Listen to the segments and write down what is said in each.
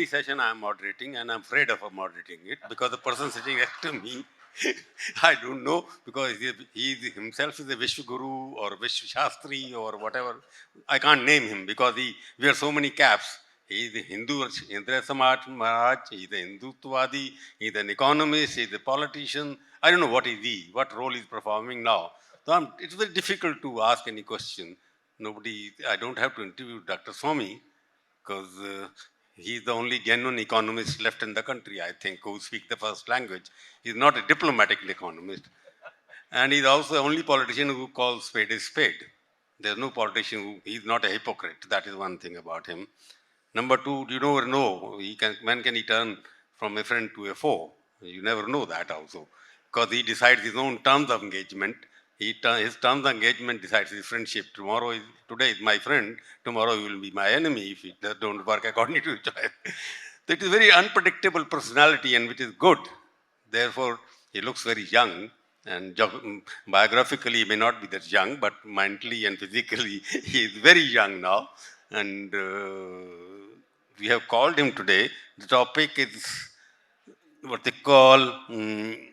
session I am moderating, and I'm afraid of moderating it because the person sitting next to me, I don't know, because he himself is a Vishwaguru or Vishwashastri or whatever. I can't name him because he wears so many caps. He is a Hindu, Indra Samaj Maharaj, he is a Hindutvadi, he is an economist, he is a politician. I don't know what is he, what role he is performing now. So it's very difficult to ask any question. I don't have to interview Dr. Swami because he's the only genuine economist left in the country, I think, who speaks the first language. He's not a diplomatic economist. And he's also the only politician who calls spade a spade. There's no politician he's not a hypocrite. That is one thing about him. Number two, you never know. When can he turn from a friend to a foe? You never know that also. Because he decides his own terms of engagement. His terms of engagement decides his friendship. Today is my friend, tomorrow he will be my enemy if it don't work according to his choice. So it is very unpredictable personality, and which is good. Therefore, he looks very young, and biographically he may not be that young, but mentally and physically he is very young now. And we have called him today. The topic is what they call the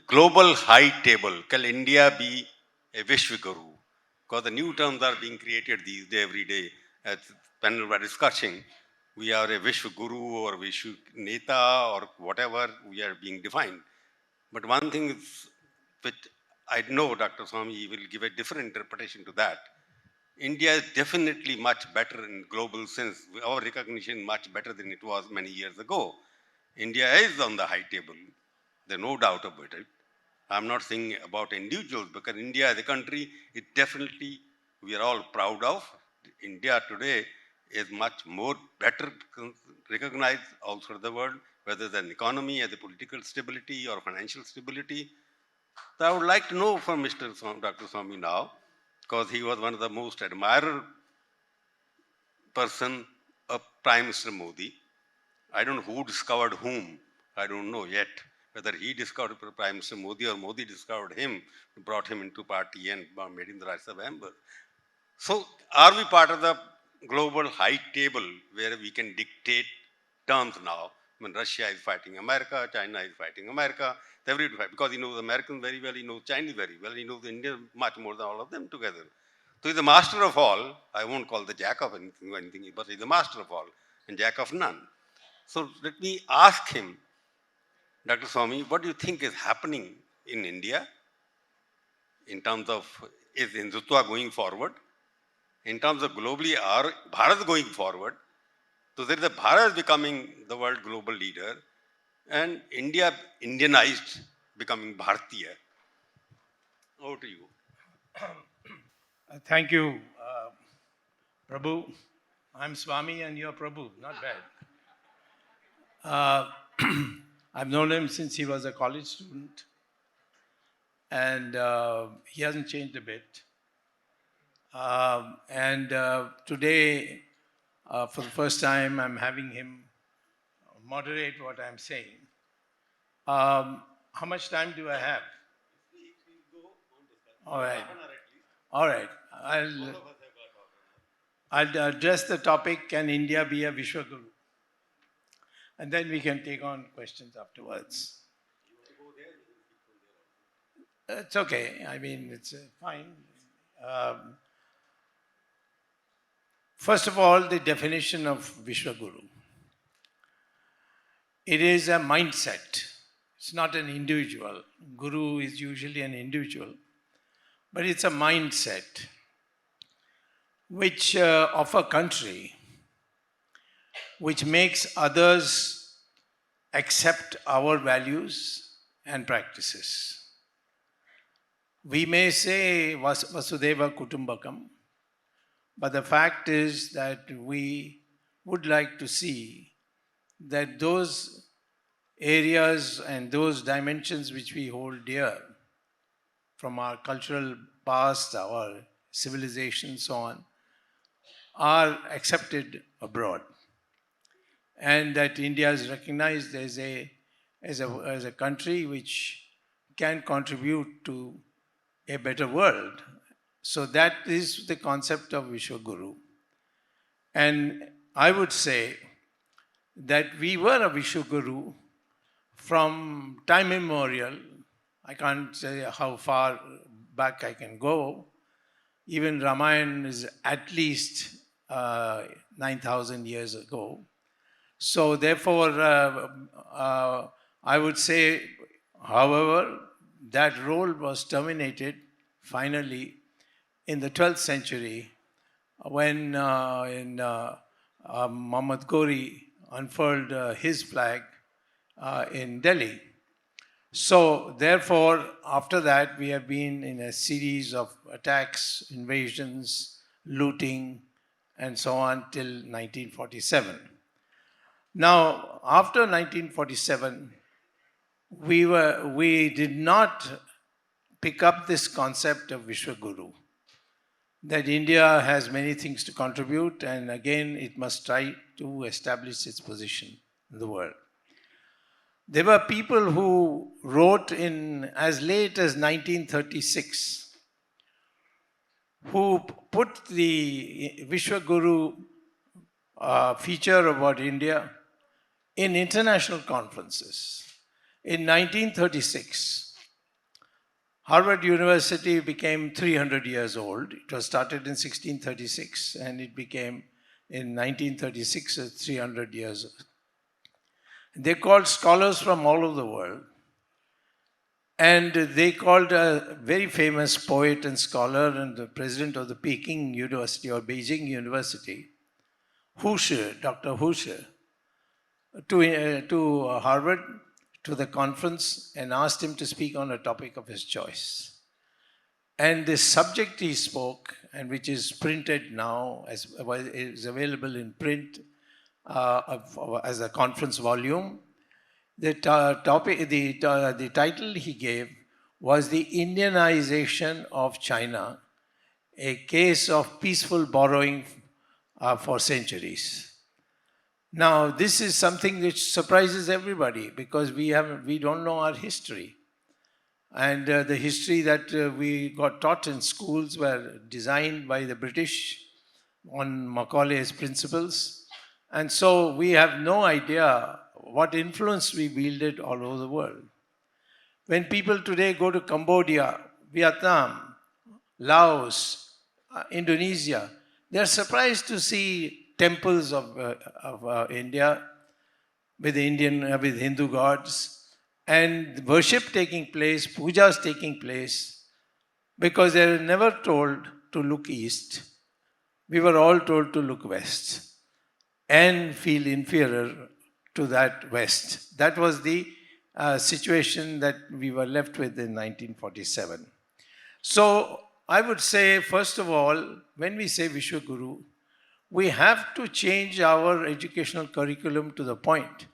global high table. Can India be a Vishwaguru? Because the new terms are being created these days, every day. As the panel were discussing, we are a Vishwaguru or Vishwaneta or whatever we are being defined. But one thing is, which I know Dr. Swami will give a different interpretation to that. India is definitely much better in global sense. Our recognition much better than it was many years ago. India is on the high table. There's no doubt about it. I'm not saying about individuals, because India as a country, it definitely, we are all proud of. India today is much more better recognized all through the world, whether it's an economy, as a political stability or financial stability. So I would like to know from Dr. Swami now, because he was one of the most admired person of Prime Minister Modi. I don't know who discovered whom. I don't know yet. Whether he discovered Prime Minister Modi or Modi discovered him, brought him into party and made him the Rajya Sabha member. So are we part of the global high table where we can dictate terms now? When Russia is fighting America, China is fighting America, everybody fight, because he knows Americans very well, he knows Chinese very well, he knows India much more than all of them together. So he's the master of all. I won't call the jack of anything, but he's the master of all and jack of none. So let me ask him, Dr. Swami, what do you think is happening in India in terms of, is Hindutva going forward? In terms of globally, are Bharat going forward? So there is a Bharat becoming the world global leader, and India Indianized becoming Bharatiya. Over to you. Thank you, Prabhu. I'm Swami and you're Prabhu, not bad. I've known him since he was a college student, and he hasn't changed a bit. Today, for the first time, I'm having him moderate what I'm saying. How much time do I have? All right. All right. I'll address the topic, can India be a Vishwaguru? And then we can take on questions afterwards. It's okay. I mean, it's fine. First of all, the definition of Vishwaguru. It is a mindset. It's not an individual. Guru is usually an individual. But it's a mindset which of a country which makes others accept our values and practices. We may say Vasudeva Kutumbakam, but the fact is that we would like to see that those areas and those dimensions which we hold dear from our cultural past, our civilization, so on, are accepted abroad. And that India is recognized as a country which can contribute to a better world. So that is the concept of Vishwaguru. And I would say that we were a Vishwaguru from time immemorial. I can't say how far back I can go. Even Ramayana is at least 9,000 years ago. So therefore, I would say, however, that role was terminated finally in the 12th century when Muhammad Ghori unfurled his flag in Delhi. So therefore, after that, we have been in a series of attacks, invasions, looting, and so on till 1947. Now, after 1947, we did not pick up this concept of Vishwaguru, that India has many things to contribute, and again, it must try to establish its position in the world. There were people who wrote in as late as 1936 who put the Vishwaguru feature about India in international conferences. In 1936, Harvard University became 300 years old. It was started in 1636 and it became in 1936 300 years old. They called scholars from all over the world. And they called a very famous poet and scholar and the president of the Peking University or Beijing University, Dr. Hushe, to Harvard, to the conference, and asked him to speak on a topic of his choice. And the subject he spoke, and which is printed now, is available in print as a conference volume. The title he gave was The Indianization of China, a case of peaceful borrowing for centuries. Now, this is something which surprises everybody because we don't know our history. And the history that we got taught in schools were designed by the British on Macaulay's principles. And so we have no idea what influence we wielded all over the world. When people today go to Cambodia, Vietnam, Laos, Indonesia, they are surprised to see temples of India with Hindu gods and worship taking place, pujas taking place, because they were never told to look east. We were all told to look west and feel inferior to that west. That was the situation that we were left with in 1947. So I would say, first of all, when we say Vishwaguru, we have to change our educational curriculum to the point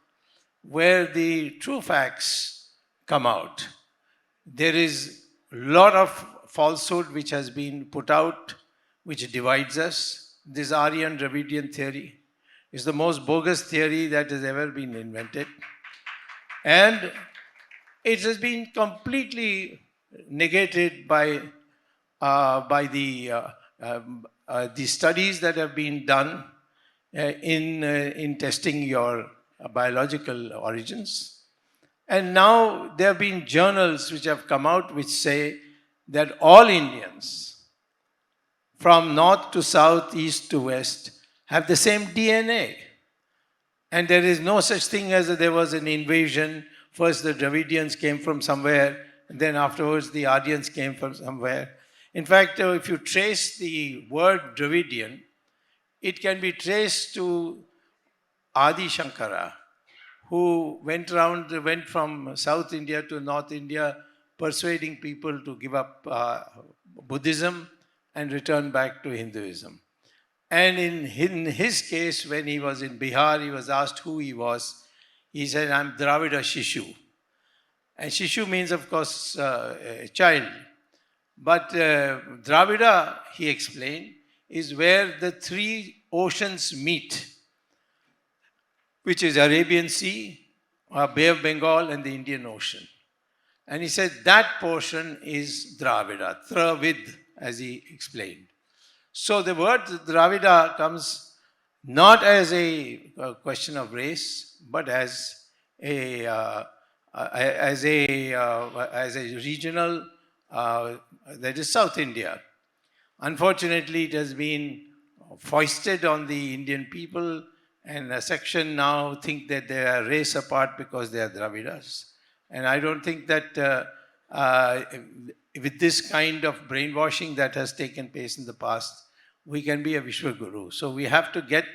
where the true facts come out. There is a lot of falsehood which has been put out, which divides us. This Aryan Dravidian theory is the most bogus theory that has ever been invented. And it has been completely negated by the studies that have been done in testing your biological origins. And now there have been journals which have come out which say that all Indians, from north to south, east to west, have the same DNA. And there is no such thing as there was an invasion. First the Dravidians came from somewhere, and then afterwards the Aryans came from somewhere. In fact, if you trace the word Dravidian, it can be traced to Adi Shankara, who went from South India to North India, persuading people to give up Buddhism and return back to Hinduism. And in his case, when he was in Bihar, he was asked who he was. He said, I'm Dravida Shishu. And Shishu means, of course, a child. But Dravida, he explained, is where the three oceans meet, which is Arabian Sea, Bay of Bengal, and the Indian Ocean. And he said that portion is Dravida, Travid, as he explained. So the word Dravida comes not as a question of race, but a uh, as a regional, that is South India. Unfortunately, it has been foisted on the Indian people, and a section now think that they are race apart because they are Dravidas. And I don't think that uh, with this kind of brainwashing that has taken place in the past, we can be a Vishwaguru. So we have to get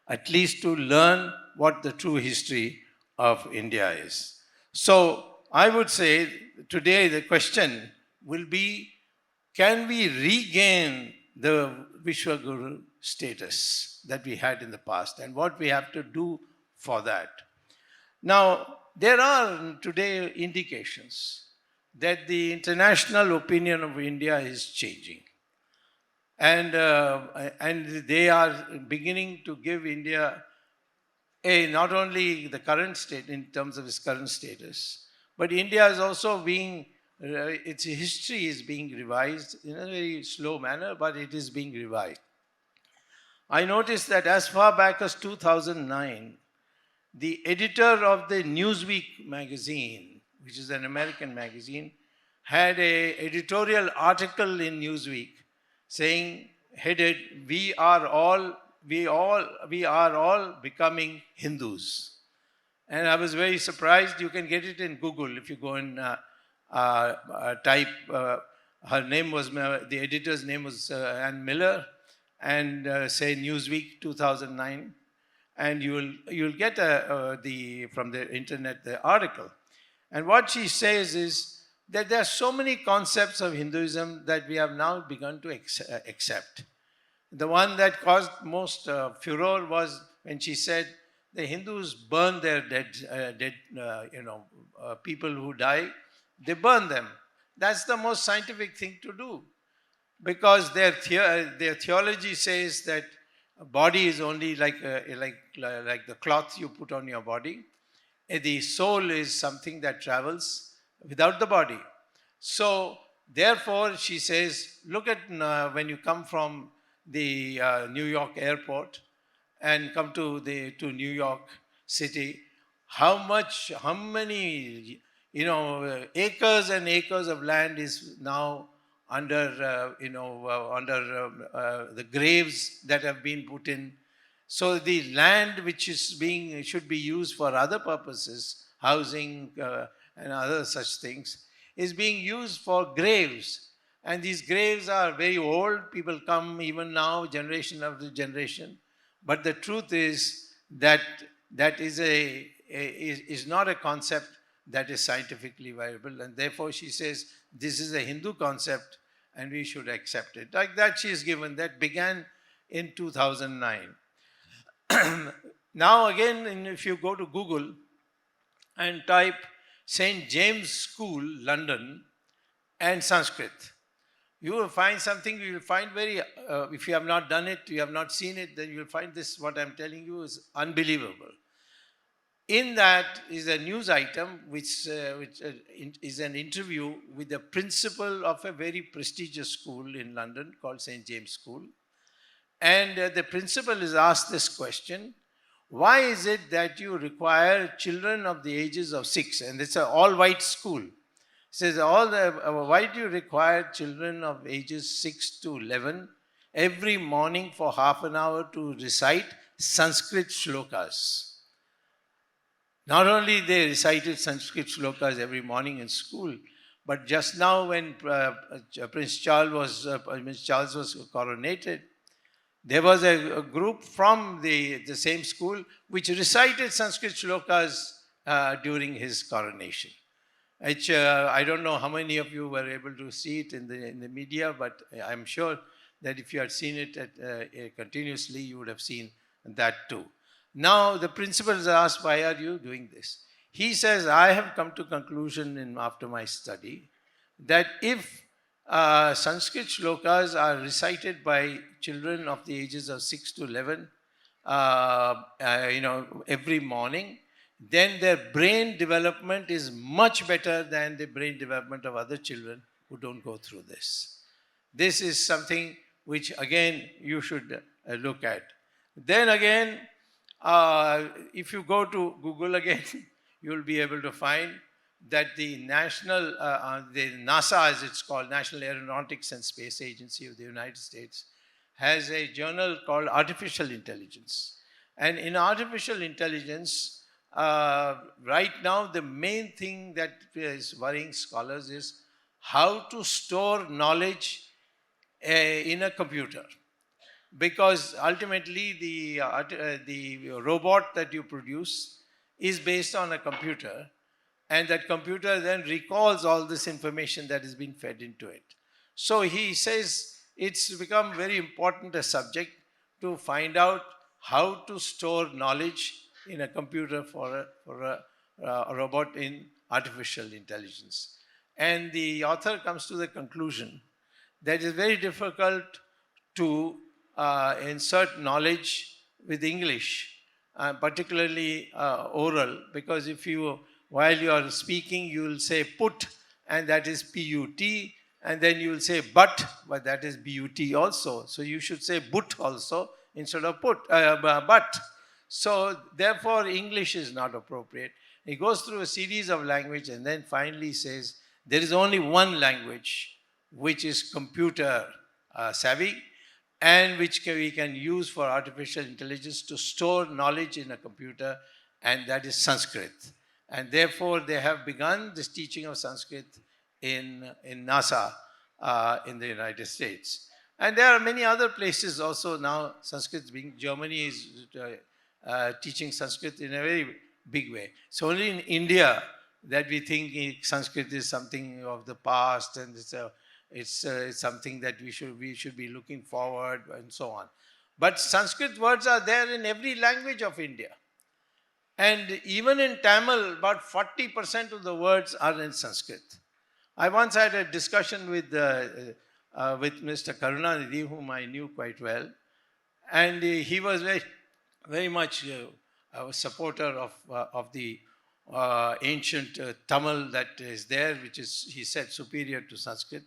at least to learn what the true history of India is. So I would say today the question will be, can we regain the Vishwaguru status that we had in the past, and what we have to do for that? Now, there are today indications that the international opinion of India is changing. And they are beginning to give India not only the current state in terms of its current status, but India is also being, its history is being revised in a very slow manner, but it is being revised. I noticed that as far back as 2009, the editor of the Newsweek magazine, which is an American magazine, had a editorial article in Newsweek saying, headed, we are all becoming Hindus. And I was very surprised. You can get it in Google if you go and type. Her name was, the editor's name was Ann Miller, and say Newsweek 2009, and you'll get from the internet the article. And what she says is that there are so many concepts of Hinduism that we have now begun to accept. The one that caused most furor was when she said the Hindus burn their dead people who die, they burn them. That's the most scientific thing to do, because their theology says that a body is only like the cloth you put on your body. The soul is something that travels without the body. So therefore, she says, look at when you come from the New York airport and come to New York City, how many acres and acres of land is now under the graves that have been put in. So the land which is should be used for other purposes, housing and other such things, is being used for graves. And these graves are very old. People come even now, generation after generation. But the truth is that that is not a concept that is scientifically viable. And therefore she says this is a Hindu concept and we should accept it. Like that she is given. That began in 2009. Now again, if you go to Google and type St. James School, London, and Sanskrit, you will find something. You will find very, if you have not done it, you have not seen it, then you will find this, what I'm telling you is unbelievable. In that is a news item which is an interview with the principal of a very prestigious school in London called St. James School. And the principal is asked this question: why is it that you require children of the ages of 6? And it's an all-white school. It says, why do you require children of ages 6 to 11 every morning for half an hour to recite Sanskrit shlokas? Not only they recited Sanskrit shlokas every morning in school, but just now when Prince Charles was coronated, there was a group from the same school which recited Sanskrit shlokas during his coronation. Which I don't know how many of you were able to see it in the media, but I'm sure that if you had seen it continuously, you would have seen that too. Now the principal is asked, why are you doing this? He says, I have come to conclusion after my study that if Sanskrit shlokas are recited by children of the ages of 6 to 11, every morning, then their brain development is much better than the brain development of other children who don't go through this. This is something which, again, you should look at. Then again, if you go to Google again, you will be able to find that the the NASA, as it's called, National Aeronautics and Space Agency of the United States, has a journal called Artificial Intelligence. And in artificial intelligence, right now, the main thing that is worrying scholars is how to store knowledge in a computer, because ultimately the robot that you produce is based on a computer, and that computer then recalls all this information that has been fed into it. So he says it's become very important a subject to find out how to store knowledge in a computer for a robot in artificial intelligence. And the author comes to the conclusion that it's very difficult to insert knowledge with English, particularly oral, because if you, while you are speaking, you will say put, and that is P-U-T, and then you will say but that is B-U-T also. So you should say but also instead of but. So therefore, English is not appropriate. He goes through a series of language and then finally says there is only one language which is computer savvy, and which we can use for artificial intelligence to store knowledge in a computer, and that is Sanskrit. And therefore, they have begun this teaching of Sanskrit in NASA in the United States. And there are many other places also now. Sanskrit being, Germany is teaching Sanskrit in a very big way. It's only in India that we think Sanskrit is something of the past, and it's something that we should be looking forward and so on. But Sanskrit words are there in every language of India. And even in Tamil, about 40% of the words are in Sanskrit. I once had a discussion with Mr. Karunanidhi, whom I knew quite well, and he was very much a supporter of the ancient Tamil that is there, which is, he said, superior to Sanskrit.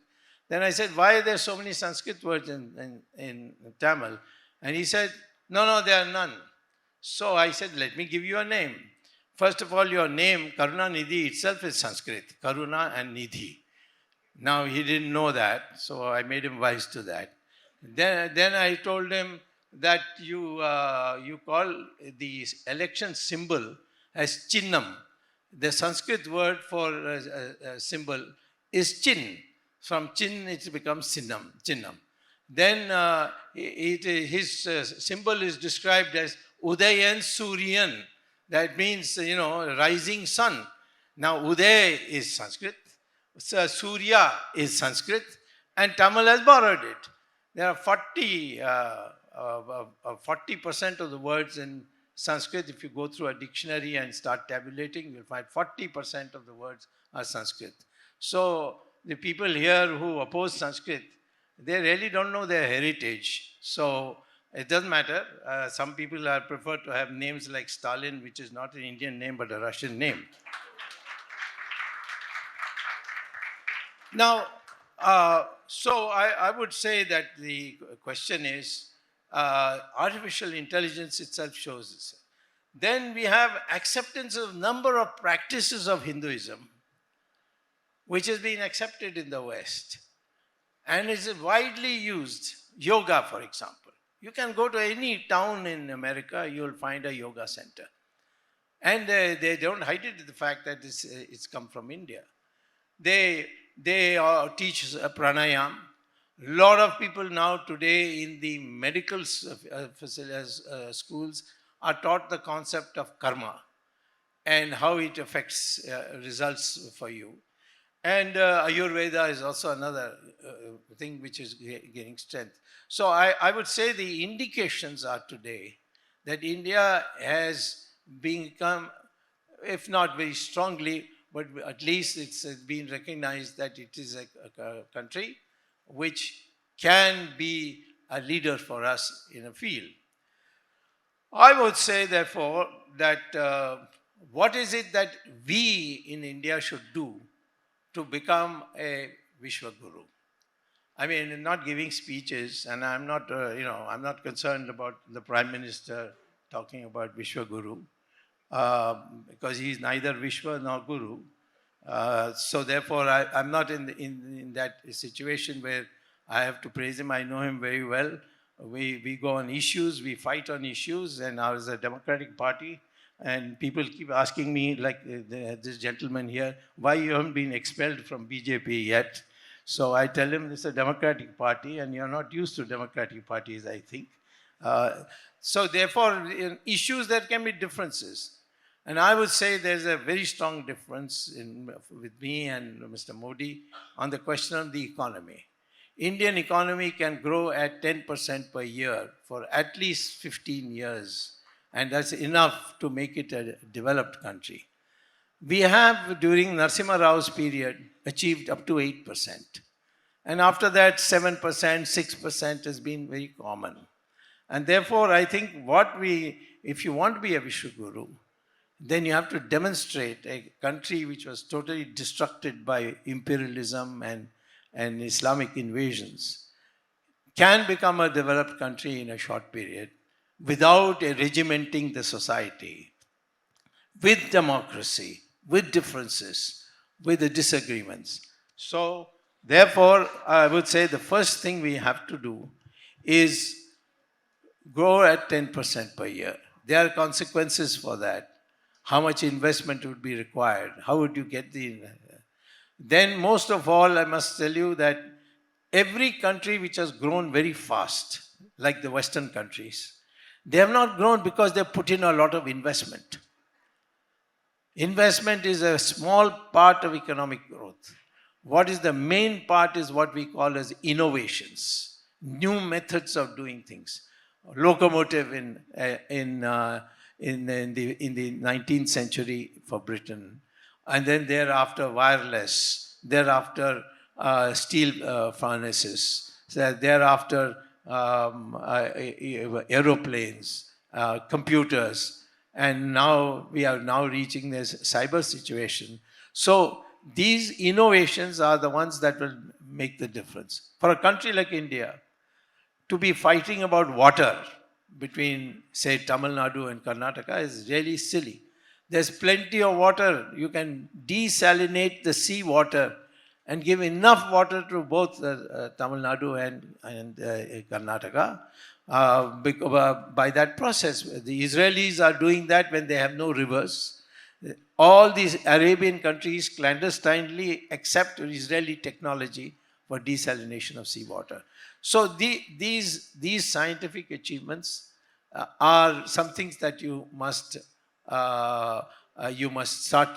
Then I said, why are there so many Sanskrit words in Tamil? And he said, no, there are none. So I said, let me give you a name. First of all, your name, Karunanidhi itself is Sanskrit, Karuna and Nidhi. Now, he didn't know that, so I made him wise to that. Then I told him that you call the election symbol as Chinnam. The Sanskrit word for symbol is Chin. From Chin, it becomes Chinnam. Then his symbol is described as Udayan Suryan. That means, rising sun. Now, Uday is Sanskrit, Surya is Sanskrit, and Tamil has borrowed it. There are 40% of the words in Sanskrit. If you go through a dictionary and start tabulating, you'll find 40% of the words are Sanskrit. So the people here who oppose Sanskrit, they really don't know their heritage. So it doesn't matter. Some people prefer to have names like Stalin, which is not an Indian name but a Russian name. Now, so I would say that the question is, artificial intelligence itself shows this. Then we have acceptance of number of practices of Hinduism, which has been accepted in the West and is widely used. Yoga, for example. You can go to any town in America, you'll find a yoga center. And they don't hide it, the fact that it's come from India. They teach pranayam. A lot of people now today in the medical schools are taught the concept of karma and how it affects results for you. And Ayurveda is also another thing which is gaining strength. So I would say the indications are today that India has become, if not very strongly, but at least it's been recognized that it is a country which can be a leader for us in a field. I would say, therefore, that what is it that we in India should do to become a Vishwaguru? I mean, not giving speeches, and I'm not, I'm not concerned about the Prime Minister talking about Vishwaguru, because he's neither Vishwa nor Guru. So therefore, I'm not in that situation where I have to praise him. I know him very well. We go on issues, we fight on issues, and ours is a democratic party. And people keep asking me, like this gentleman here, why you haven't been expelled from BJP yet? So I tell him it's a democratic party, and you're not used to democratic parties, I think. So therefore, in issues there can be differences. And I would say there's a very strong difference with me and Mr. Modi on the question of the economy. Indian economy can grow at 10% per year for at least 15 years, and that's enough to make it a developed country. We have, during Narasimha Rao's period, achieved up to 8%. And after that, 7%, 6% has been very common. And therefore, I think if you want to be a Vishwaguru, then you have to demonstrate a country which was totally destructed by imperialism and Islamic invasions can become a developed country in a short period without regimenting the society, with democracy, with differences, with the disagreements. So, therefore, I would say the first thing we have to do is grow at 10% per year. There are consequences for that. How much investment would be required? How would you get the... Then most of all, I must tell you that every country which has grown very fast, like the Western countries, they have not grown because they put in a lot of investment. Investment is a small part of economic growth. What is the main part is what we call as innovations, new methods of doing things. Locomotive in the 19th century for Britain, and then thereafter wireless, thereafter steel furnaces, so thereafter aeroplanes, computers, and now we are now reaching this cyber situation. So these innovations are the ones that will make the difference. For a country like India, to be fighting about water between, say, Tamil Nadu and Karnataka is really silly. There's plenty of water. You can desalinate the sea water and give enough water to both Tamil Nadu and Karnataka. By that process, the Israelis are doing that when they have no rivers. All these Arabian countries clandestinely accept Israeli technology for desalination of seawater. So these scientific achievements are some things that you must start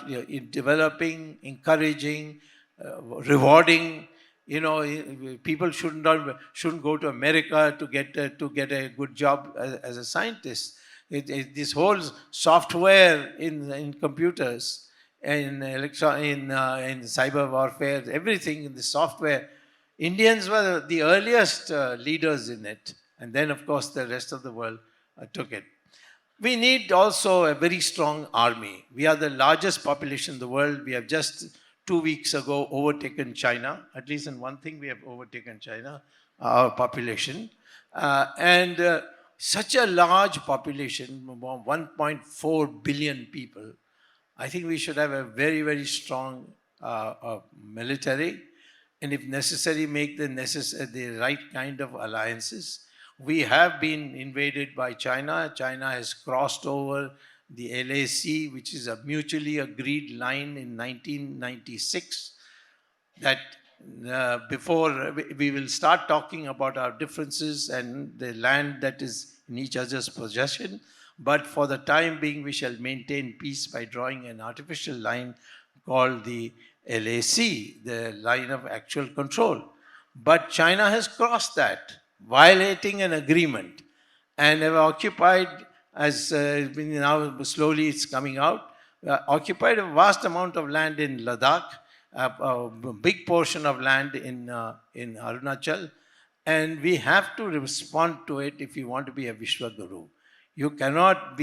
developing, encouraging, rewarding. You know, people shouldn't go to America to get a good job as a scientist. This whole software in computers, in cyber warfare, everything in the software. Indians were the earliest leaders in it, and then, of course, the rest of the world took it. We need also a very strong army. We are the largest population in the world. We have just 2 weeks ago overtaken China. At least in one thing, we have overtaken China, our population. Such a large population, 1.4 billion people, I think we should have a very, very strong military, and if necessary, make the right kind of alliances. We have been invaded by China. China has crossed over the LAC, which is a mutually agreed line in 1996, that before we will start talking about our differences and the land that is in each other's possession. But for the time being, we shall maintain peace by drawing an artificial line called the LAC, the line of actual control. But China has crossed that, violating an agreement, and have occupied, as now slowly it's coming out, occupied a vast amount of land in Ladakh, a big portion of land in Arunachal, and we have to respond to it if you want to be a Vishwaguru. You cannot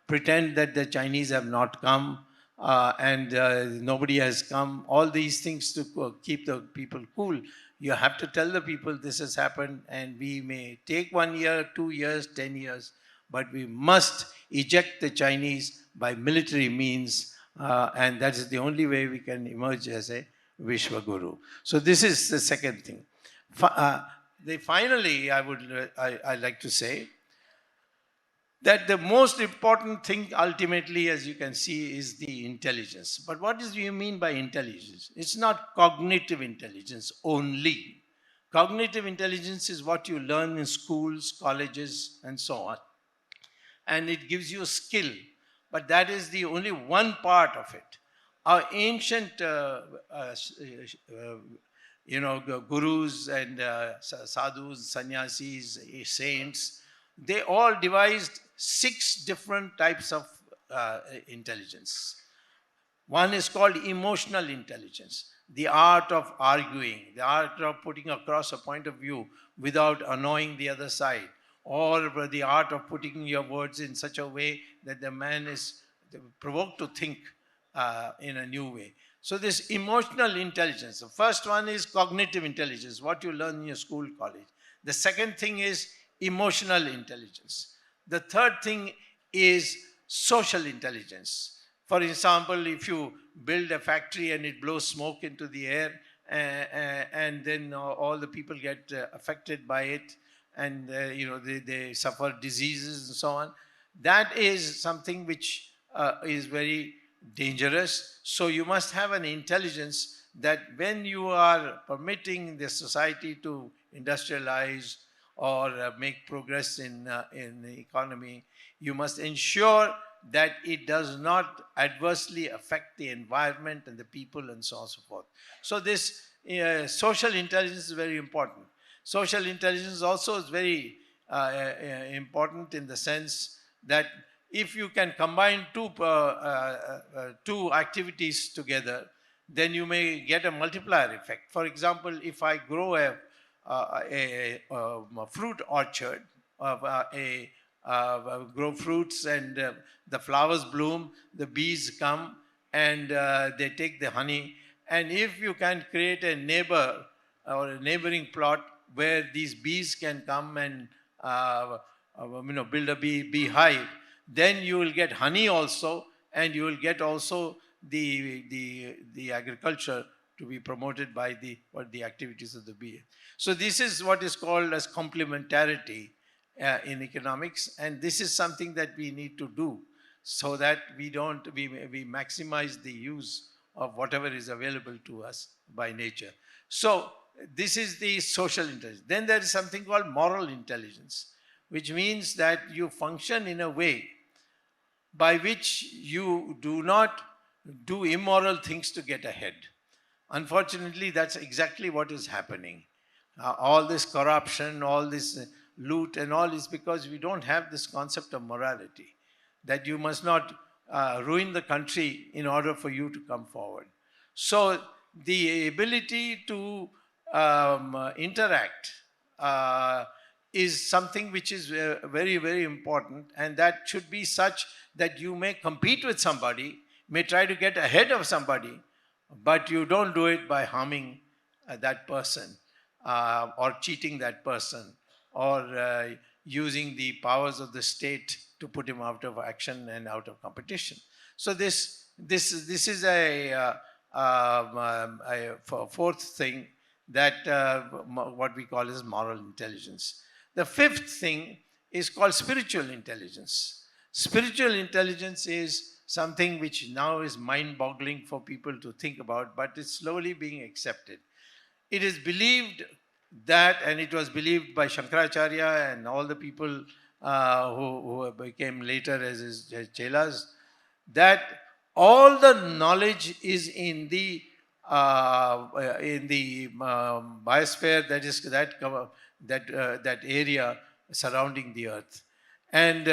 pretend that the Chinese have not come. and nobody has come. All these things to keep the people cool. You have to tell the people this has happened, and we may take 1 year, 2 years, 10 years, but we must eject the Chinese by military means, and that is the only way we can emerge as a Vishwaguru. So this is the second thing. Finally, I like to say that the most important thing ultimately, as you can see, is the intelligence. But what do you mean by intelligence? It's not cognitive intelligence only. Cognitive intelligence is what you learn in schools, colleges, and so on. And it gives you a skill. But that is the only one part of it. Our ancient gurus and sadhus, sannyasis, saints, they all devised 6 different types of intelligence. One is called emotional intelligence, the art of arguing, the art of putting across a point of view without annoying the other side, or the art of putting your words in such a way that the man is provoked to think in a new way. So this emotional intelligence, the first one is cognitive intelligence, what you learn in your school, college. The second thing is emotional intelligence. The third thing is social intelligence. For example, if you build a factory and it blows smoke into the air, and then all the people get affected by it, and they suffer diseases and so on, that is something which is very dangerous. So you must have an intelligence that when you are permitting the society to industrialize or make progress in the economy, you must ensure that it does not adversely affect the environment and the people and so on and so forth. So this social intelligence is very important. Social intelligence also is very important in the sense that if you can combine two activities together, then you may get a multiplier effect. For example, if I grow a fruit orchard, grow fruits, and the flowers bloom, the bees come, and they take the honey. And if you can create a neighbor or a neighboring plot where these bees can come and build a beehive, then you will get honey also, and you will get also the agriculture to be promoted by the activities of the bee. So this is what is called as complementarity in economics, and this is something that we need to do so that we maximize the use of whatever is available to us by nature. So this is the social intelligence. Then there is something called moral intelligence, which means that you function in a way by which you do not do immoral things to get ahead. Unfortunately, that's exactly what is happening. All this corruption, all this loot and all is because we don't have this concept of morality, that you must not ruin the country in order for you to come forward. So the ability to interact is something which is very, very important, and that should be such that you may compete with somebody, may try to get ahead of somebody, but you don't do it by harming that person or cheating that person or using the powers of the state to put him out of action and out of competition. So this is a fourth thing that what we call is moral intelligence. The fifth thing is called spiritual intelligence. Spiritual intelligence is something which now is mind-boggling for people to think about, but it's slowly being accepted. It is believed that, and it was believed by Shankaracharya and all the people who became later as his chelas, that all the knowledge is in the biosphere, that is that area surrounding the earth. And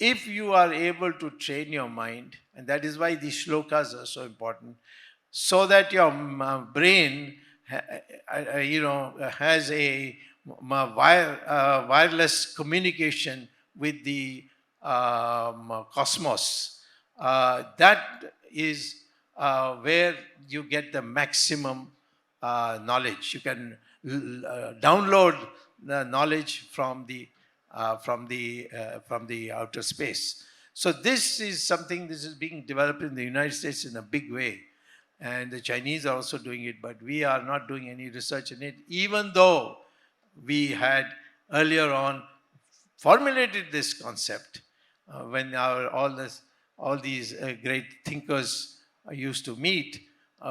if you are able to train your mind, and that is why these shlokas are so important, so that your brain has a wireless communication with the cosmos, That is where you get the maximum knowledge. You can download the knowledge from the outer space. So this is something, this is being developed in the United States in a big way. And the Chinese are also doing it, but we are not doing any research in it, even though we had earlier on formulated this concept when all these great thinkers used to meet.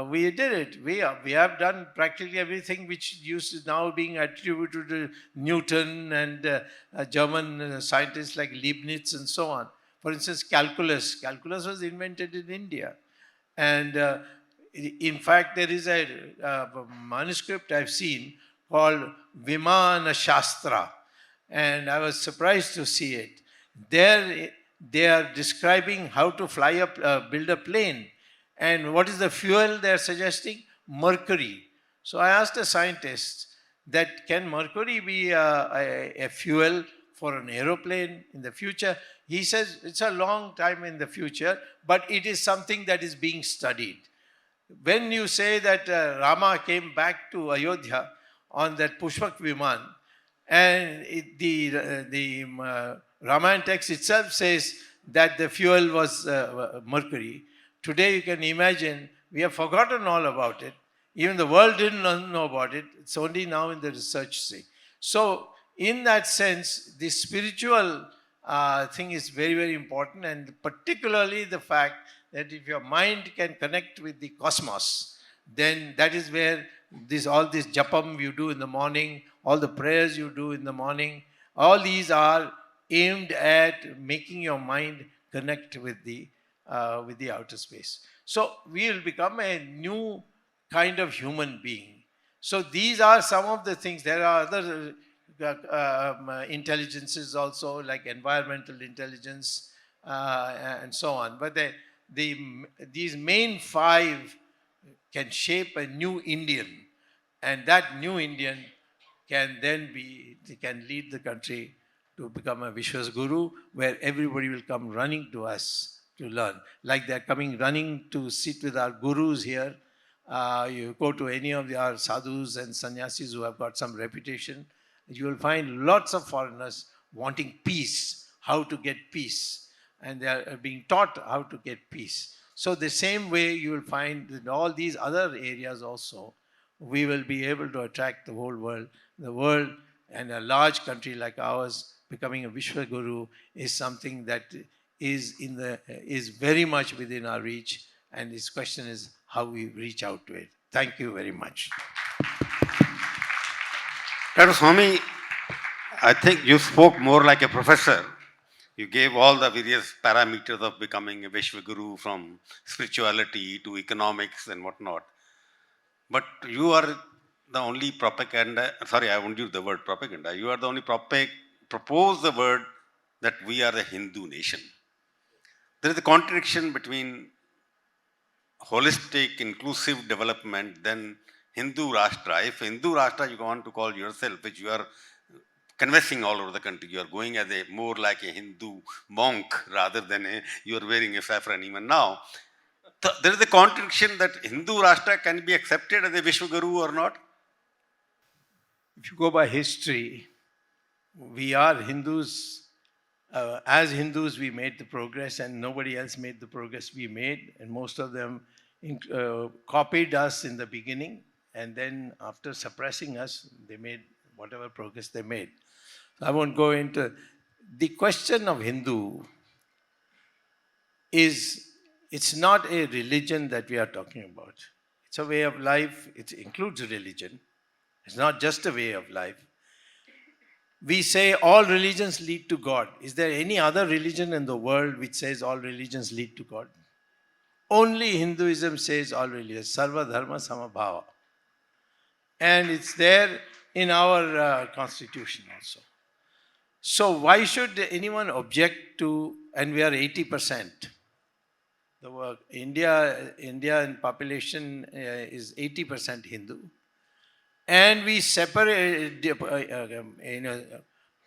We did it. We have done practically everything which used to now being attributed to Newton and German scientists like Leibniz and so on. For instance, calculus. Calculus was invented in India. And in fact, there is a manuscript I've seen called Vimana Shastra, and I was surprised to see it. There, they are describing how to build a plane, and what is the fuel they are suggesting? Mercury. So I asked a scientist that can mercury be a fuel for an aeroplane in the future? He says it's a long time in the future, but it is something that is being studied. When you say that Rama came back to Ayodhya on that Pushpak Viman, and the Ramayana text itself says that the fuel was mercury. Today you can imagine, we have forgotten all about it. Even the world didn't know about it. It's only now in the research stage. So in that sense, the spiritual thing is very, very important, and particularly the fact that if your mind can connect with the cosmos, then that is where all this japam you do in the morning, all the prayers you do in the morning, all these are aimed at making your mind connect with the outer space. So we will become a new kind of human being. So these are some of the things. There are other intelligences also, like environmental intelligence and so on. But these main five can shape a new Indian, and that new Indian can then can lead the country to become a Vishwaguru, where everybody will come running to us to learn. Like they're coming running to sit with our gurus here. You go to any of our sadhus and sannyasis who have got some reputation, you will find lots of foreigners wanting peace, how to get peace. And they are being taught how to get peace. So the same way you will find in all these other areas also, we will be able to attract the whole world. The world and a large country like ours becoming a Vishwaguru is something that is very much within our reach. And this question is how we reach out to it. Thank you very much. Dr. Swami, I think you spoke more like a professor. You gave all the various parameters of becoming a Vishwaguru, from spirituality to economics and whatnot. But you are the only propaganda, sorry, I won't use the word propaganda. You are the only propose the word that we are a Hindu nation. There is a contradiction between holistic, inclusive development, then Hindu Rashtra. If Hindu Rashtra you want to call yourself, which you are conversing all over the country, you are going as a more like a Hindu monk rather than you are wearing a saffron even now. There is a contradiction that Hindu Rashtra can be accepted as a Vishwaguru or not. If you go by history, we are Hindus. As Hindus, we made the progress, and nobody else made the progress we made. And most of them copied us in the beginning, and then after suppressing us, they made whatever progress they made. So I won't go into the question of Hindu. It's not a religion that we are talking about. It's a way of life. It includes religion. It's not just a way of life. We say all religions lead to God. Is there any other religion in the world which says all religions lead to God? Only Hinduism says all religions, Sarva Dharma Samabhava. And it's there in our constitution also. So why should anyone object to, and we are 80%. India in population is 80% Hindu. And we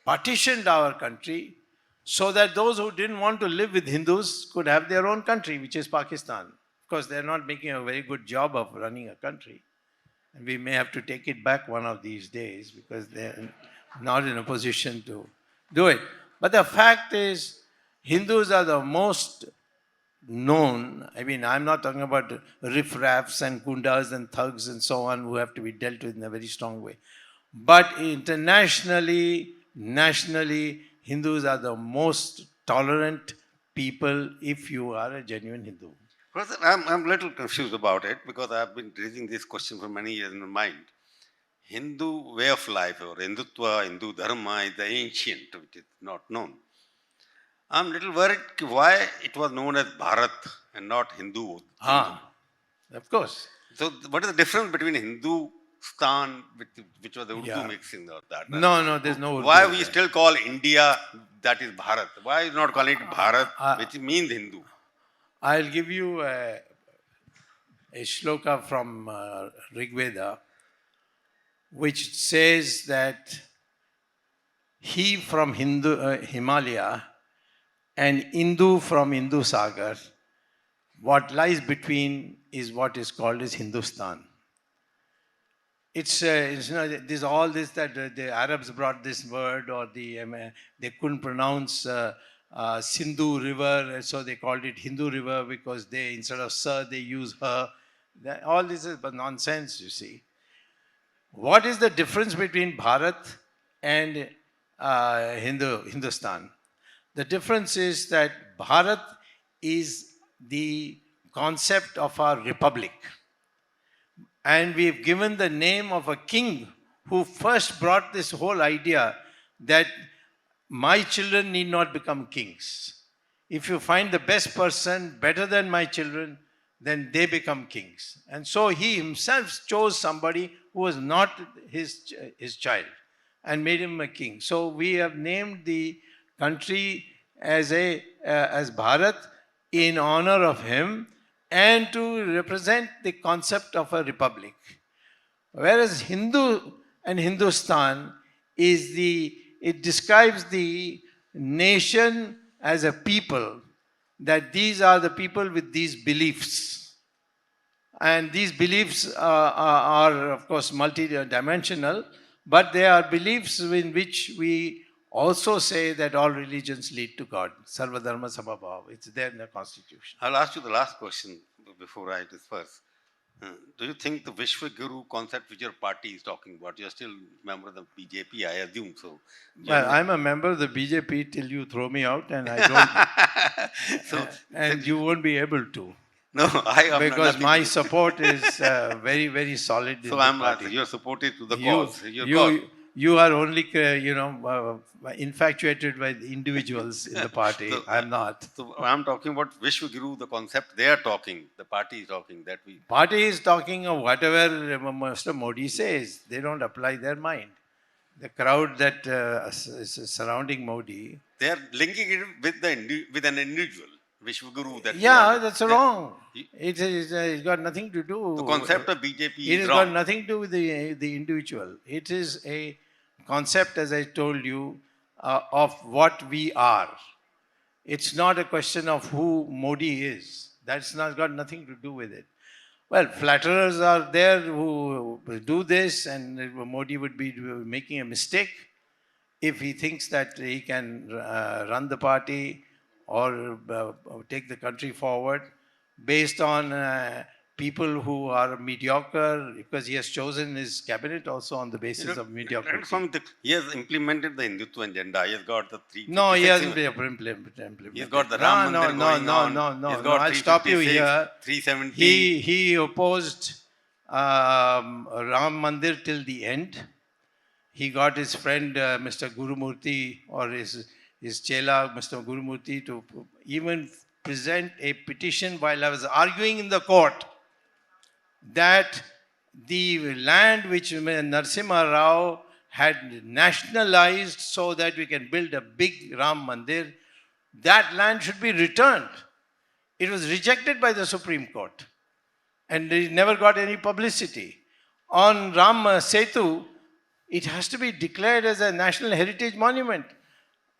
partitioned our country so that those who didn't want to live with Hindus could have their own country, which is Pakistan. Of course, they're not making a very good job of running a country. And we may have to take it back one of these days because they're not in a position to do it. But the fact is, Hindus are the most known. I mean, I'm not talking about riffraffs and gundas and thugs and so on who have to be dealt with in a very strong way. But internationally, nationally, Hindus are the most tolerant people if you are a genuine Hindu. Professor, I'm a little confused about it because I've been raising this question for many years in my mind. Hindu way of life or Hindutva, Hindu Dharma is the ancient, which is not known. I'm a little worried why it was known as Bharat and not Hindu. Of course. So, what is the difference between Hindustan, which was the Urdu mixing of that? No, there's no Urdu. Why we still call India that is Bharat? Why is not calling it Bharat, which means Hindu? I'll give you a shloka from Rig Veda, which says that he from Himalaya and Hindu from Hindu Sagar, what lies between is what is called as Hindustan. It's there's all this that the Arabs brought this word, or they couldn't pronounce Sindhu river, so they called it Hindu river because they, instead of sir, they use her. All this is but nonsense, you see. What is the difference between Bharat and Hindustan? The difference is that Bharat is the concept of our republic. And we've given the name of a king who first brought this whole idea that my children need not become kings. If you find the best person better than my children, then they become kings. And so he himself chose somebody who was not his child and made him a king. So we have named the country as Bharat in honor of him and to represent the concept of a republic. Whereas Hindu and Hindustan it describes the nation as a people, that these are the people with these beliefs. And these beliefs are of course multidimensional, but they are beliefs in which we also say that all religions lead to God. Sarva Dharma Samabhava. It's there in the Constitution. I'll ask you the last question before I disperse. Do you think the Vishwaguru concept which your party is talking about, you're still a member of the BJP, I assume so? Well, I'm a member of the BJP till you throw me out, and I don't. And you won't be able to. No, I am because my support is very, very solid. So I'm asking, you're supported to the cause. You are only, infatuated by the individuals in the party. So, I'm not. So I'm talking about Vishwaguru, the concept they are talking, the party is talking. Party is talking of whatever Mr. Modi says. They don't apply their mind. The crowd that is surrounding Modi. They are linking it with an individual. Vishwaguru. That's wrong. It's got nothing to do. The concept of BJP is wrong. It has got nothing to do with the individual. It is a concept, as I told you, of what we are. It's not a question of who Modi is. That's not got nothing to do with it. Well, flatterers are there who do this, and Modi would be making a mistake if he thinks that he can run the party or take the country forward based on people who are mediocre, because he has chosen his cabinet also on the basis of mediocrity. He has implemented the Hindutva agenda. He has got the three... No, he hasn't implemented. He's got the Ram Mandir going on. No. I'll stop you here. 370. He opposed Ram Mandir till the end. He got his friend Mr. Gurumurthy, or his Chela, Mr. Gurumurthy, to even present a petition while I was arguing in the court that the land which Narasimha Rao had nationalized so that we can build a big Ram Mandir, that land should be returned. It was rejected by the Supreme Court and it never got any publicity. On Ram Setu, it has to be declared as a national heritage monument.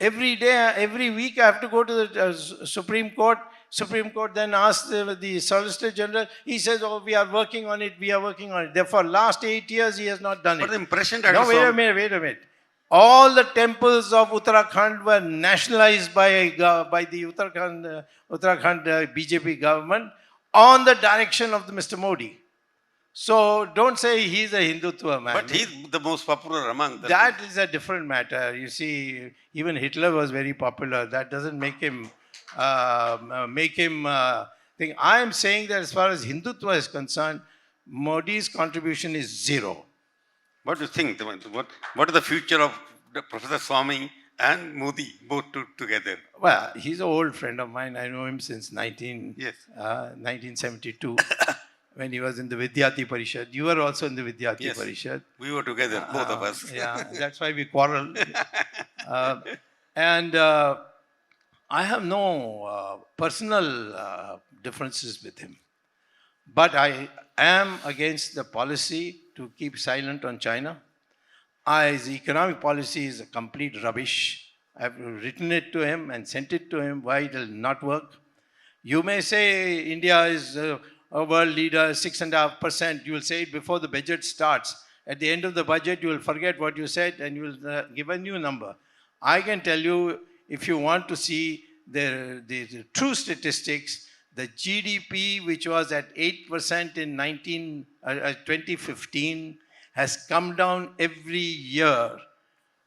Every day, every week, I have to go to the Supreme Court. Supreme Court then asks the Solicitor General. He says, "Oh, we are working on it. We are working on it." Therefore, last 8 years he has not done But it. the impression that No, wait a minute. Wait a minute. All the temples of Uttarakhand were nationalized by the Uttarakhand BJP government on the direction of the Mr. Modi. So don't say he's a Hindutva man. But he's the most popular among them. That is a different matter. You see, even Hitler was very popular. That doesn't make him think. I am saying that as far as Hindutva is concerned, Modi's contribution is zero. What do you think? What is the future of Professor Swami and Modi both together? Well, he's an old friend of mine. I know him since Yes. 1972 when he was in the Vidyarthi Parishad. You were also in the Vidyarthi Yes. Parishad. We were together, both of us. Yeah, that's why we quarreled. And I have no personal differences with him. But I am against the policy to keep silent on China. His economic policy is a complete rubbish. I've written it to him and sent it to him why it will not work. You may say India is a world leader, 6.5%. You will say it before the budget starts. At the end of the budget, you will forget what you said and you will give a new number. I can tell you, if you want to see the true statistics, the GDP, which was at 8% in 2015, has come down every year.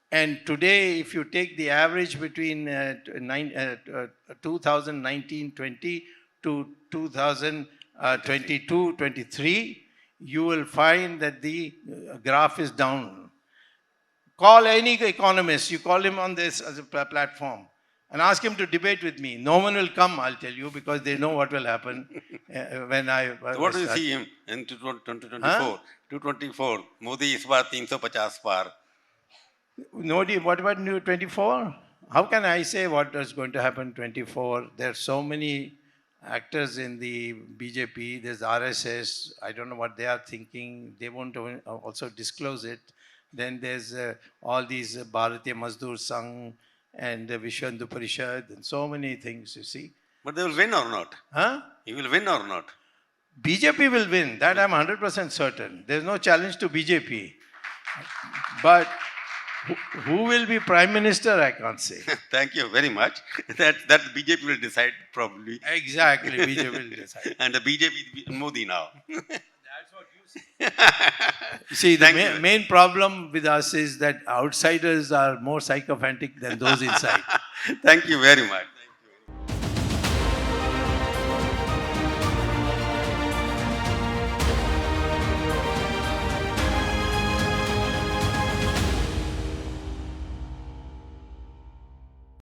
And today, if you take the average between 2019-20 to 2022-23, you will find that the graph is down. Call any economist, you call him on this as a platform, and ask him to debate with me. No one will come, I'll tell you, because they know what will happen when I... What do you see him in 2024? Huh? 224, Modi is baar 350 par. Nobody, what about 24? How can I say what is going to happen 24? There are so many actors in the BJP. There's RSS. I don't know what they are thinking. They won't also disclose it. Then there's all these Bharatiya Mazdoor Sangh and Vishwaguru Parishad and so many things, you see. But they will win or not? Huh? He will win or not? BJP will win. That I'm 100% certain. There's no challenge to BJP. But who will be Prime Minister, I can't say. Thank you very much. That BJP will decide probably. Exactly, BJP will decide. And the BJP is Modi now. That's what you see. See, the main problem with us is that outsiders are more sycophantic than those inside. Thank you very much.